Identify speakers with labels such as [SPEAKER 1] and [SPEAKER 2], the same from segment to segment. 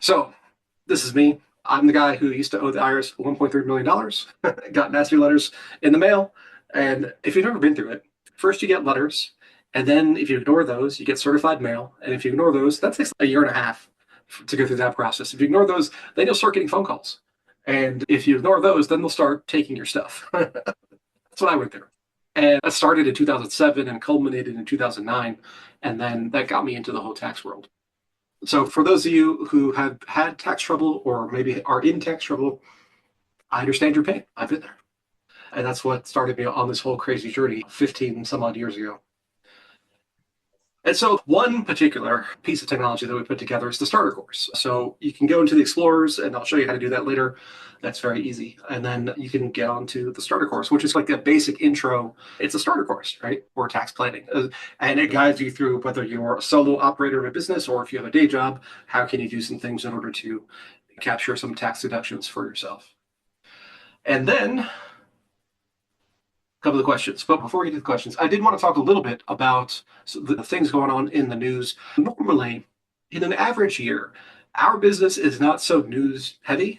[SPEAKER 1] So this is me. I'm the guy who used to owe the IRS $1.3 million, got nasty letters in the mail. And if you've never been through it, first you get letters, and then if you ignore those, you get certified mail. And if you ignore those, that takes a year and a half to go through that process. If you ignore those, then you'll start getting phone calls. And if you ignore those, then they'll start taking your stuff. That's what I went through. And that started in 2007 and culminated in 2009. And then that got me into the whole tax world. So, for those of you who have had tax trouble or maybe are in tax trouble, I understand your pain. I've been there. And that's what started me on this whole crazy journey 15 some odd years ago. And so, one particular piece of technology that we put together is the starter course. So, you can go into the Explorers, and I'll show you how to do that later. That's very easy. And then you can get onto the starter course, which is like a basic intro. It's a starter course, right? For tax planning. And it guides you through whether you're a solo operator of a business or if you have a day job, how can you do some things in order to capture some tax deductions for yourself. And then couple of questions. But before we get to the questions, I did want to talk a little bit about the things going on in the news. Normally, in an average year, our business is not so news heavy.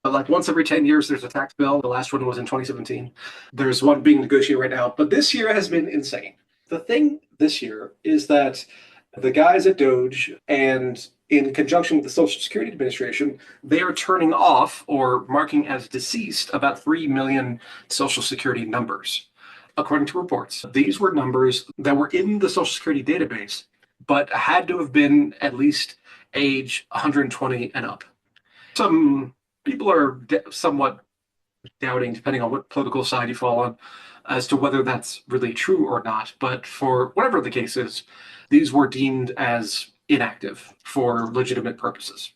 [SPEAKER 1] Like once every 10 years, there's a tax bill. The last one was in 2017. There's one being negotiated right now. But this year has been insane. The thing this year is that the guys at Doge and in conjunction with the Social Security Administration, they are turning off or marking as deceased about 3 million Social Security numbers. According to reports, these were numbers that were in the Social Security database, but had to have been at least age 120 and up. Some people are somewhat doubting, depending on what political side you fall on, as to whether that's really true or not. But for whatever the case is, these were deemed as inactive for legitimate purposes.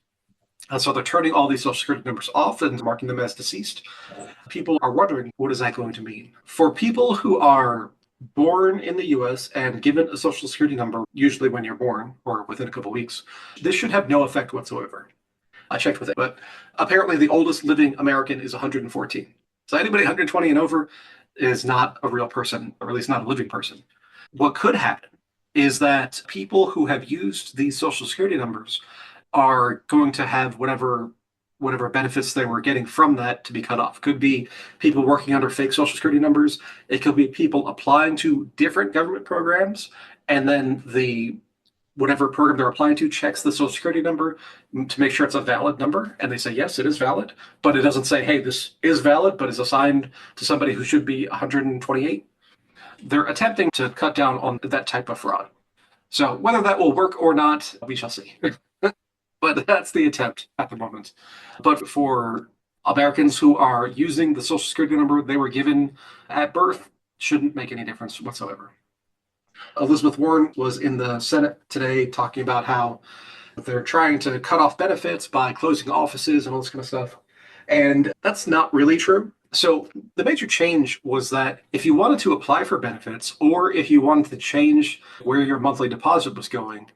[SPEAKER 1] And so they're turning all these Social Security numbers off and marking them as deceased. People are wondering, what is that going to mean? For people who are born in the US and given a Social Security number, usually when you're born or within a couple of weeks, this should have no effect whatsoever. I checked with it, but apparently the oldest living American is 114. So anybody 120 and over is not a real person, or at least not a living person. What could happen is that people who have used these Social Security numbers are going to have whatever benefits they were getting from that to be cut off. Could be people working under fake Social Security numbers. It could be people applying to different government programs, and then the whatever program they're applying to checks the Social Security number to make sure it's a valid number, and they say yes, it is valid, but it doesn't say, hey, this is valid, but is assigned to somebody who should be 128. They're attempting to cut down on that type of fraud. So whether that will work or not, we shall see. But that's the attempt at the moment. But for Americans who are using the Social Security number they were given at birth, shouldn't make any difference whatsoever. Elizabeth Warren was in the Senate today talking about how they're trying to cut off benefits by closing offices and all this kind of stuff. And that's not really true. So the major change was that if you wanted to apply for benefits or if you wanted to change where your monthly deposit was going,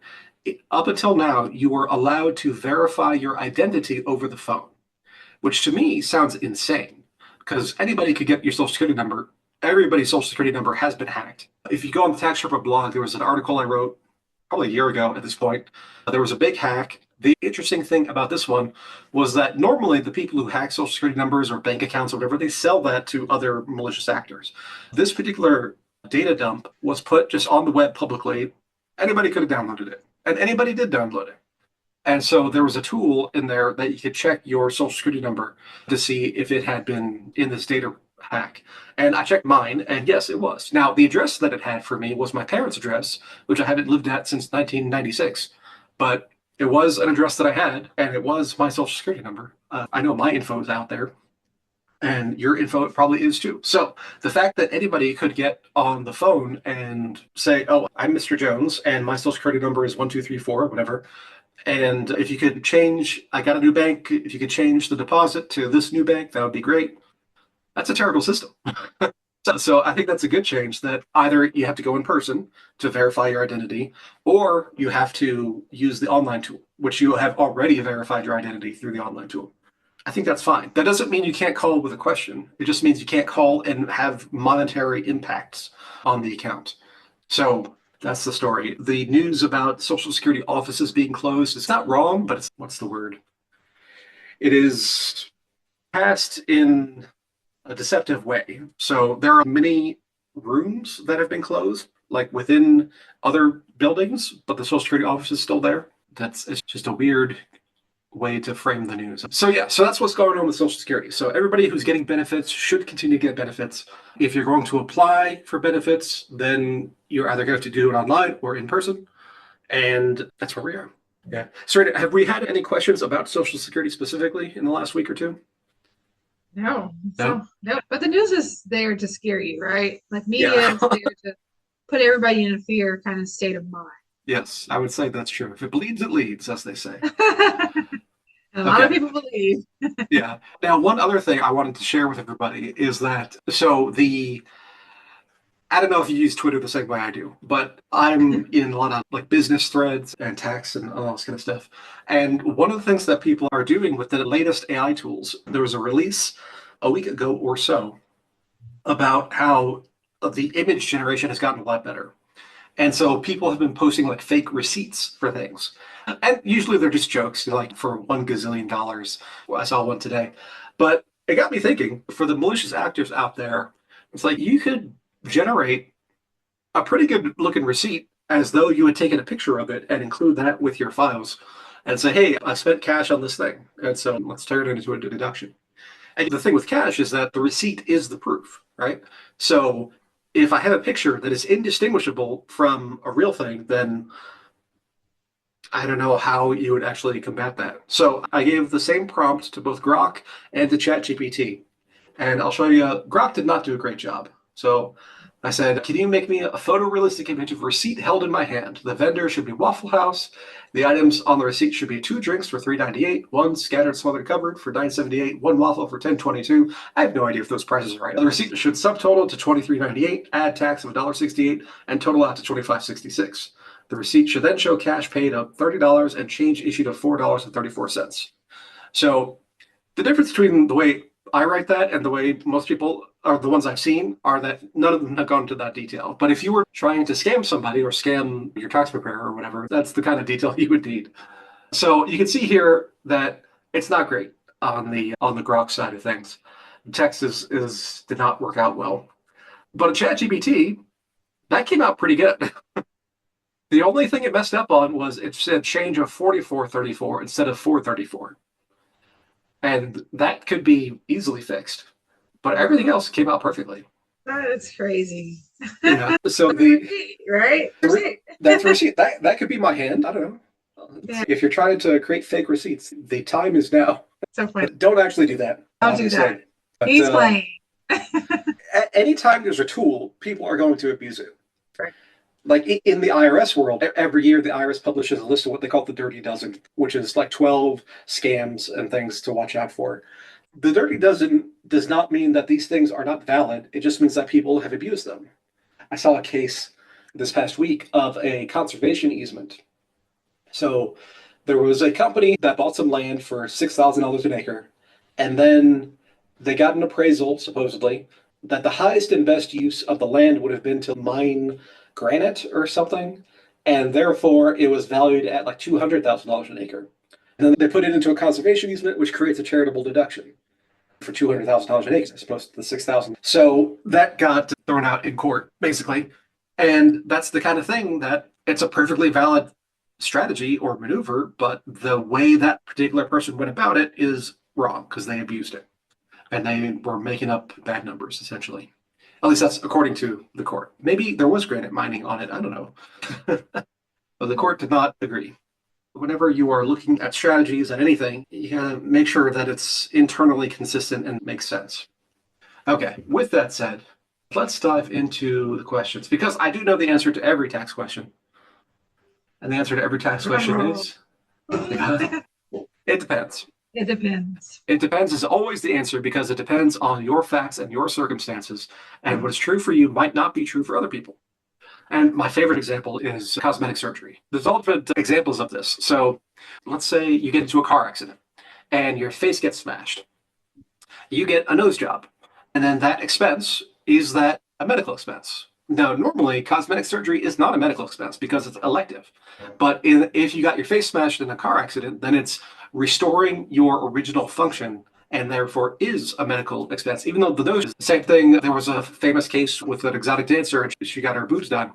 [SPEAKER 1] up until now, you were allowed to verify your identity over the phone, which to me sounds insane because anybody could get your Social Security number. Everybody's Social Security number has been hacked. If you go on the Tax Sherpa blog, there was an article I wrote probably a year ago at this point. There was a big hack. The interesting thing about this one was that normally the people who hack Social Security numbers or bank accounts or whatever, they sell that to other malicious actors. This particular data dump was put just on the web publicly. Anybody could have downloaded it, and anybody did download it. And so there was a tool in there that you could check your Social Security number to see if it had been in this data hack. And I checked mine, and yes, it was. Now, the address that it had for me was my parents' address, which I haven't lived at since 1996. But it was an address that I had, and it was my Social Security number. I know my info is out there, and your info probably is too. So the fact that anybody could get on the phone and say, oh, I'm Mr. Jones, and my Social Security number is 1234, whatever. And if you could change, I got a new bank, if you could change the deposit to this new bank, that would be great. That's a terrible system. So I think that's a good change that either you have to go in person to verify your identity, or you have to use the online tool, which you have already verified your identity through the online tool. I think that's fine. That doesn't mean you can't call with a question. It just means you can't call and have monetary impacts on the account. So That's the story. The news about Social Security offices being closed is not wrong, but it's what's the word? It is cast in a deceptive way. So there are many rooms that have been closed, like within other buildings, but the Social Security office is still there. That's it's just a weird way to frame the news. So yeah, so that's what's going on with Social Security. So everybody who's getting benefits should continue to get benefits. If you're going to apply for benefits, then you're either going to have to do it online or in person, and that's where we are. Yeah. Serena, have we had any questions about Social Security specifically in the last week or two?
[SPEAKER 2] No,
[SPEAKER 1] No?
[SPEAKER 2] so no, but the news is there to scare you, right? Like media
[SPEAKER 1] Yeah.
[SPEAKER 2] is there to put everybody in a fear kind of state of mind.
[SPEAKER 1] Yes, I would say that's true. If it bleeds, it leads, as they say.
[SPEAKER 2] A lot of
[SPEAKER 1] Okay.
[SPEAKER 2] people believe.
[SPEAKER 1] Yeah. Now, one other thing I wanted to share with everybody is that I don't know if you use Twitter the same way I do, but I'm in a lot of like business threads and tax and all this kind of stuff. And one of the things that people are doing with the latest AI tools, there was a release a week ago or so about how the image generation has gotten a lot better. And so people have been posting like fake receipts for things. And usually they're just jokes, like for $1 gazillion. I saw one today. But it got me thinking for the malicious actors out there, it's like you could generate a pretty good looking receipt as though you had taken a picture of it and include that with your files and say, hey, I spent cash on this thing. And so let's turn it into a deduction. And the thing with cash is that the receipt is the proof, right? So if I have a picture that is indistinguishable from a real thing, then I don't know how you would actually combat that. So I gave the same prompt to both Grok and to ChatGPT. And I'll show you, Grok did not do a great job. So I said, can you make me a photorealistic image of a receipt held in my hand? The vendor should be Waffle House. The items on the receipt should be 2 drinks for $3.98, one scattered smothered covered for $9.78, one waffle for $10.22. I have no idea if those prices are right. The receipt should subtotal to $23.98, add tax of $1.68, and total out to $25.66. The receipt should then show cash paid of $30 and change issued of $4.34. So the difference between the way I write that and the way most people are the ones I've seen are that none of them have gone into that detail. But if you were trying to scam somebody or scam your tax preparer or whatever, that's the kind of detail you would need. So you can see here that it's not great on the Grok side of things. Text is did not work out well. But a ChatGPT, that came out pretty good. The only thing it messed up on was it said change of 4434 instead of 434. And that could be easily fixed. But everything else came out perfectly.
[SPEAKER 2] That's crazy.
[SPEAKER 1] Yeah. So
[SPEAKER 2] Right? Receipt.
[SPEAKER 1] that's receipt. That could be my hand. I don't know.
[SPEAKER 2] Yeah,
[SPEAKER 1] If you're trying to create fake receipts, the time is now.
[SPEAKER 2] so funny.
[SPEAKER 1] Don't actually do that,
[SPEAKER 2] I'll do
[SPEAKER 1] obviously.
[SPEAKER 2] that.
[SPEAKER 1] But
[SPEAKER 2] He's playing.
[SPEAKER 1] anytime there's a tool, people are going to abuse it.
[SPEAKER 2] Right.
[SPEAKER 1] Like in the IRS world, every year the IRS publishes a list of what they call the Dirty Dozen, which is like 12 scams and things to watch out for. The Dirty Dozen does not mean that these things are not valid. It just means that people have abused them. I saw a case this past week of a conservation easement. So there was a company that bought some land for $6,000 an acre, and then they got an appraisal, supposedly, that the highest and best use of the land would have been to mine granite or something, and therefore it was valued at like $200,000 an acre. And then they put it into a conservation easement, which creates a charitable deduction for $200,000 an acre as opposed to the 6,000. So that got thrown out in court, basically. And that's the kind of thing that it's a perfectly valid strategy or maneuver, but the way that particular person went about it is wrong because they abused it and they were making up bad numbers essentially. At least that's according to the court. Maybe there was granite mining on it. I don't know. But the court did not agree. Whenever you are looking at strategies and anything, you gotta make sure that it's internally consistent and makes sense. Okay, with that said, let's dive into the questions because I do know the answer to every tax question. And the answer to every tax question
[SPEAKER 2] Drumroll.
[SPEAKER 1] is it depends.
[SPEAKER 2] It depends.
[SPEAKER 1] It depends is always the answer because it depends on your facts and your circumstances. And what is true for you might not be true for other people. And my favorite example is cosmetic surgery. There's all different examples of this. So let's say you get into a car accident and your face gets smashed. You get a nose job. And then that expense is that a medical expense. Now, normally, cosmetic surgery is not a medical expense because it's elective. But if you got your face smashed in a car accident, then it's restoring your original function and therefore is a medical expense, even though the nose is the same thing. There was a famous case with an exotic dancer, and she got her boobs done.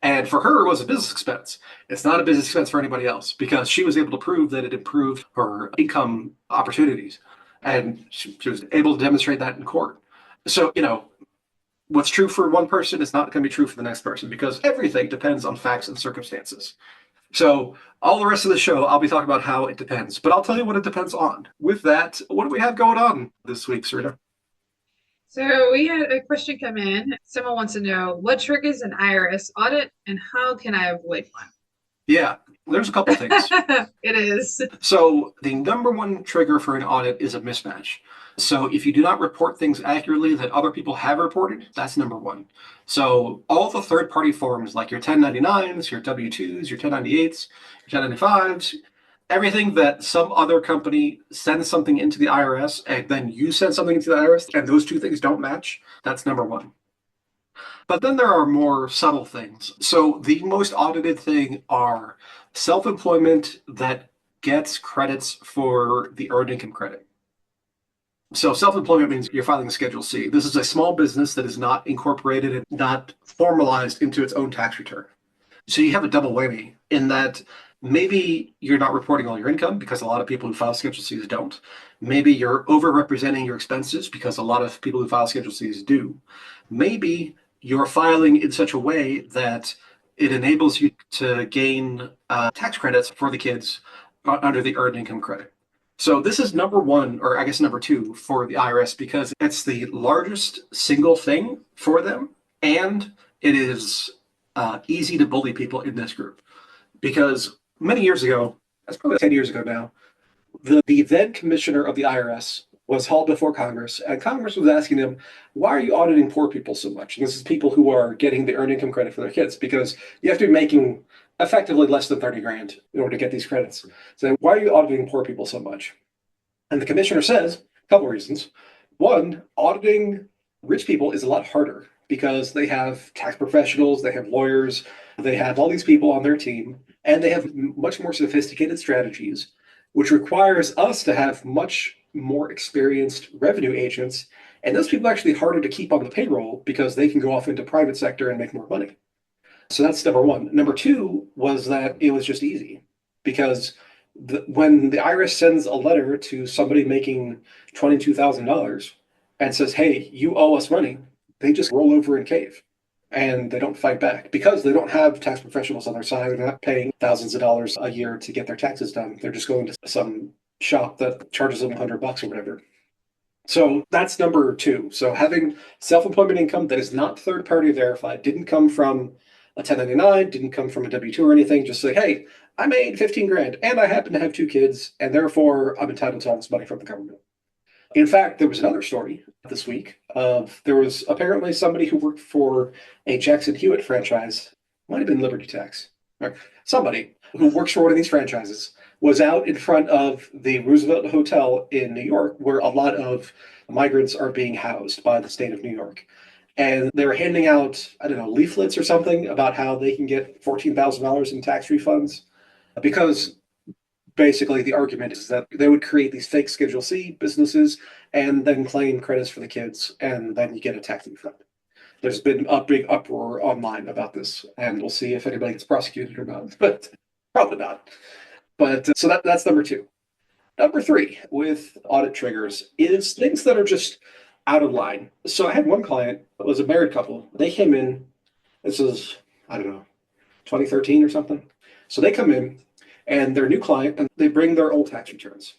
[SPEAKER 1] And for her, it was a business expense. It's not a business expense for anybody else because she was able to prove that it improved her income opportunities. And she was able to demonstrate that in court. So, what's true for one person is not going to be true for the next person because everything depends on facts and circumstances. So, all the rest of the show, I'll be talking about how it depends, but I'll tell you what it depends on. With that, what do we have going on this week, Serena?
[SPEAKER 2] So we had a question come in. Someone wants to know what triggers an IRS audit and how can I avoid
[SPEAKER 1] Yeah, there's a couple things.
[SPEAKER 2] one? It is.
[SPEAKER 1] So, the number one trigger for an audit is a mismatch. So, if you do not report things accurately that other people have reported, that's number one. So, all the third party forms like your 1099s, your W 2s, your 1098s, your 1095s, everything that some other company sends something into the IRS and then you send something into the IRS and those two things don't match, that's number one. But then there are more subtle things. So the most audited thing are self-employment that gets credits for the earned income credit. So self-employment means you're filing a Schedule C. This is a small business that is not incorporated and not formalized into its own tax return. So you have a double whammy in that maybe you're not reporting all your income because a lot of people who file Schedule Cs don't. Maybe you're overrepresenting your expenses because a lot of people who file Schedule Cs do. Maybe you're filing in such a way that it enables you to gain tax credits for the kids under the earned income credit. So this is number one, or I guess number two for the IRS because it's the largest single thing for them, and it is easy to bully people in this group because many years ago, that's probably 10 years ago now, the then commissioner of the IRS was hauled before Congress, and Congress was asking him, why are you auditing poor people so much? And this is people who are getting the earned income credit for their kids because you have to be making effectively less than 30 grand in order to get these credits. So why are you auditing poor people so much? And the commissioner says a couple of reasons. One, auditing rich people is a lot harder because they have tax professionals, they have lawyers, they have all these people on their team, and they have much more sophisticated strategies, which requires us to have much more experienced revenue agents. And those people are actually harder to keep on the payroll because they can go off into private sector and make more money. So that's number one. Number two was that it was just easy because when the IRS sends a letter to somebody making $22,000 and says, hey, you owe us money, they just roll over and cave and they don't fight back because they don't have tax professionals on their side. They're not paying thousands of dollars a year to get their taxes done. They're just going to some shop that charges them $100 or whatever. So that's number two. So having self-employment income that is not third-party verified, didn't come from a 1099, didn't come from a W-2 or anything, just say, hey, I made 15 grand and I happen to have two kids and therefore I'm entitled to all this money from the government. In fact, there was another story this week of there was apparently somebody who worked for a Jackson Hewitt franchise, might have been Liberty Tax, or somebody who works for one of these franchises was out in front of the Roosevelt Hotel in New York, where a lot of migrants are being housed by the state of New York. And they were handing out, I don't know, leaflets or something about how they can get $14,000 in tax refunds because basically the argument is that they would create these fake Schedule C businesses and then claim credits for the kids, and then you get a tax refund. There's been a big uproar online about this, and we'll see if anybody gets prosecuted or not, but probably not. But so that's number two. Number three with audit triggers is things that are just out of line. So I had one client that was a married couple. They came in, this is, I don't know, 2013 or something. So they come in and they're a new client and they bring their old tax returns.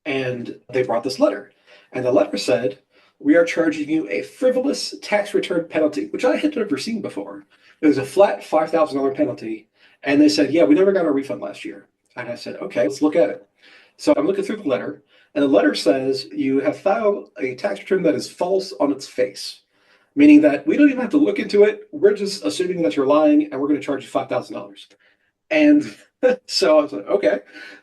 [SPEAKER 1] And they brought this letter. And the letter said, we are charging you a frivolous tax return penalty, which I had never seen before. It was a flat $5,000 penalty. And they said, yeah, we never got our refund last year. And I said, okay, let's look at it. So I'm looking through the letter, and the letter says you have filed a tax return that is false on its face, meaning that we don't even have to look into it. We're just assuming that you're lying, and we're going to charge you $5,000. And so I was like, okay.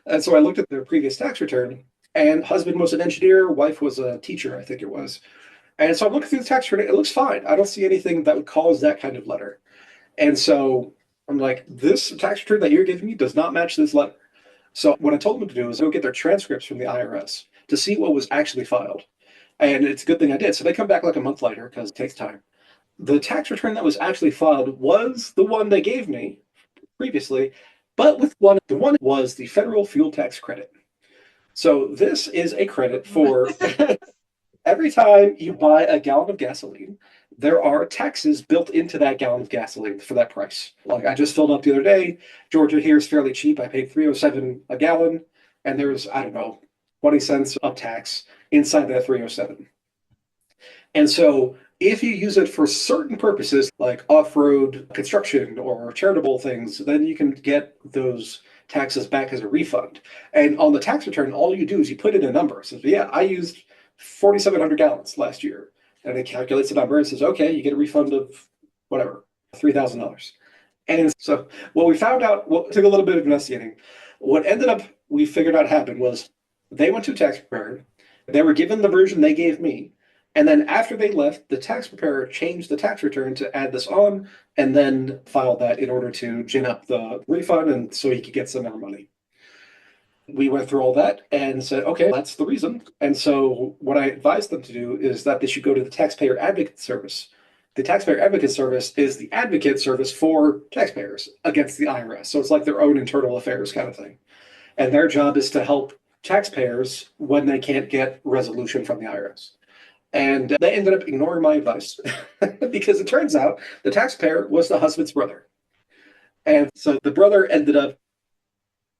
[SPEAKER 1] And so I looked at their previous tax return, and husband was an engineer, wife was a teacher, I think it was. And so I'm looking through the tax return. It looks fine. I don't see anything that would cause that kind of letter. And so I'm like, this tax return that you're giving me does not match this letter. So what I told them to do is go get their transcripts from the IRS to see what was actually filed. And it's a good thing I did. So they come back like a month later because it takes time. The tax return that was actually filed was the one they gave me previously, but with the one was the federal fuel tax credit. So this is a credit for every time you buy a gallon of gasoline, there are taxes built into that gallon of gasoline for that price. Like I just filled up the other day. Georgia here is fairly cheap. I paid 307 a gallon, and there's, I don't know, 20 cents of tax inside that 307. And so if you use it for certain purposes like off-road construction or charitable things, then you can get those taxes back as a refund. And on the tax return, all you do is you put in a number. So yeah, I used 4,700 gallons last year. And it calculates the number and says, okay, you get a refund of whatever, $3,000. And so what we found out, well, it took a little bit of investigating. What ended up we figured out happened was they went to a tax preparer. They were given the version they gave me. And then after they left, the tax preparer changed the tax return to add this on and then filed that in order to gin up the refund and so he could get some more money. We went through all that and said, okay, that's the reason. And so what I advised them to do is that they should go to the Taxpayer Advocate Service. The Taxpayer Advocate Service is the advocate service for taxpayers against the IRS. So it's like their own internal affairs kind of thing. And their job is to help taxpayers when they can't get resolution from the IRS. And they ended up ignoring my advice because it turns out the taxpayer was the husband's brother. And so the brother ended up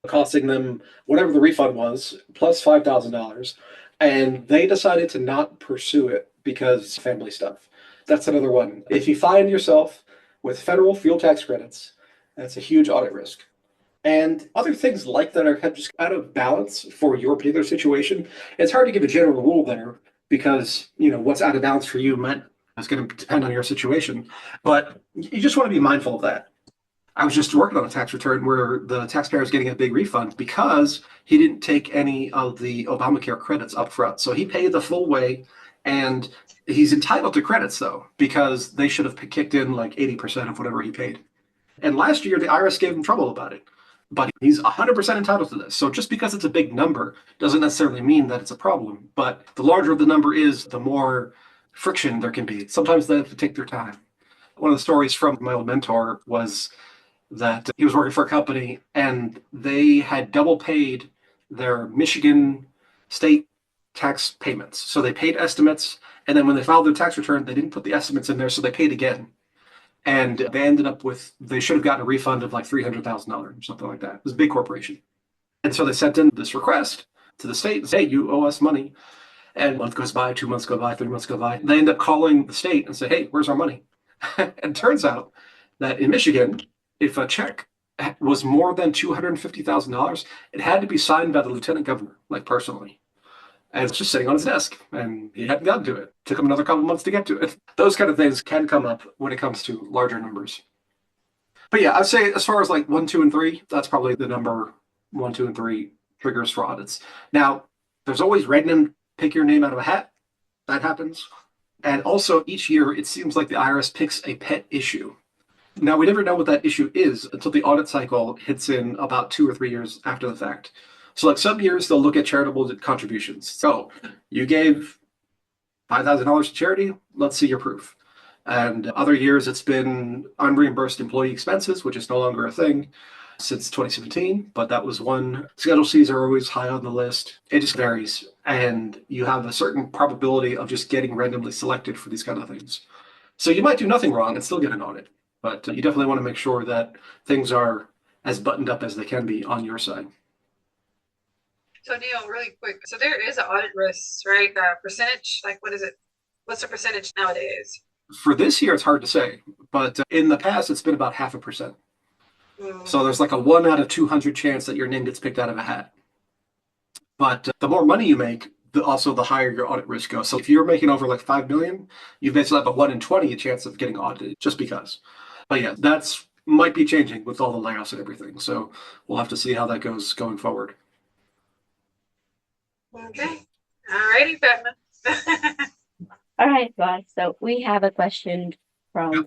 [SPEAKER 1] costing them whatever the refund was, plus $5,000. And they decided to not pursue it because family stuff. That's another one. If you find yourself with federal fuel tax credits, that's a huge audit risk. And other things like that are just out of balance for your particular situation. It's hard to give a general rule there because, what's out of balance for you might is going to depend on your situation. But you just want to be mindful of that. I was just working on a tax return where the taxpayer is getting a big refund because he didn't take any of the Obamacare credits up front. So he paid the full way and he's entitled to credits though, because they should have kicked in like 80% of whatever he paid. And last year, the IRS gave him trouble about it. But he's 100% entitled to this. So just because it's a big number doesn't necessarily mean that it's a problem. But the larger the number is, the more friction there can be. Sometimes they have to take their time. One of the stories from my old mentor was that he was working for a company and they had double paid their Michigan state tax payments. So they paid estimates, and then when they filed their tax return, they didn't put the estimates in there, so they paid again. And they ended up they should have gotten a refund of like $300,000 or something like that. It was a big corporation. And so they sent in this request to the state and say, hey, you owe us money. And a month goes by, 2 months go by, 3 months go by. They end up calling the state and say, hey, where's our money? And it turns out that in Michigan, if a check was more than $250,000, it had to be signed by the lieutenant governor, like personally. And it's just sitting on his desk, and he hadn't gotten to it. Took him another couple of months to get to it. Those kind of things can come up when it comes to larger numbers. But yeah, I'd say as far as like one, two, and three, that's probably the number one, two, and three triggers for audits. Now, there's always random pick your name out of a hat. That happens. And also each year, it seems like the IRS picks a pet issue. Now, we never know what that issue is until the audit cycle hits in about 2 or 3 years after the fact. So, like some years, they'll look at charitable contributions. So, you gave $5,000 to charity, let's see your proof. And other years, it's been unreimbursed employee expenses, which is no longer a thing since 2017, but that was one. Schedule Cs are always high on the list. It just varies. And you have a certain probability of just getting randomly selected for these kind of things. So you might do nothing wrong and still get an audit, but you definitely want to make sure that things are as buttoned up as they can be on your side.
[SPEAKER 2] So Neil, really quick. So there is an audit risk, right? Percentage, like what is it? What's the percentage nowadays?
[SPEAKER 1] For this year, it's hard to say, but in the past, it's been about 0.5%.
[SPEAKER 2] Mm,
[SPEAKER 1] So there's like a 1 out of 200 chance that your name gets picked out of a hat. But the more money you make, also the higher your audit risk goes. So if you're making over like 5 million, you basically have a 1 in 20 chance of getting audited just because. But yeah, that's might be changing with all the layoffs and everything. So we'll have to see how that goes going forward.
[SPEAKER 2] okay. All righty, Fatma.
[SPEAKER 3] All right, guys. So we have a question from one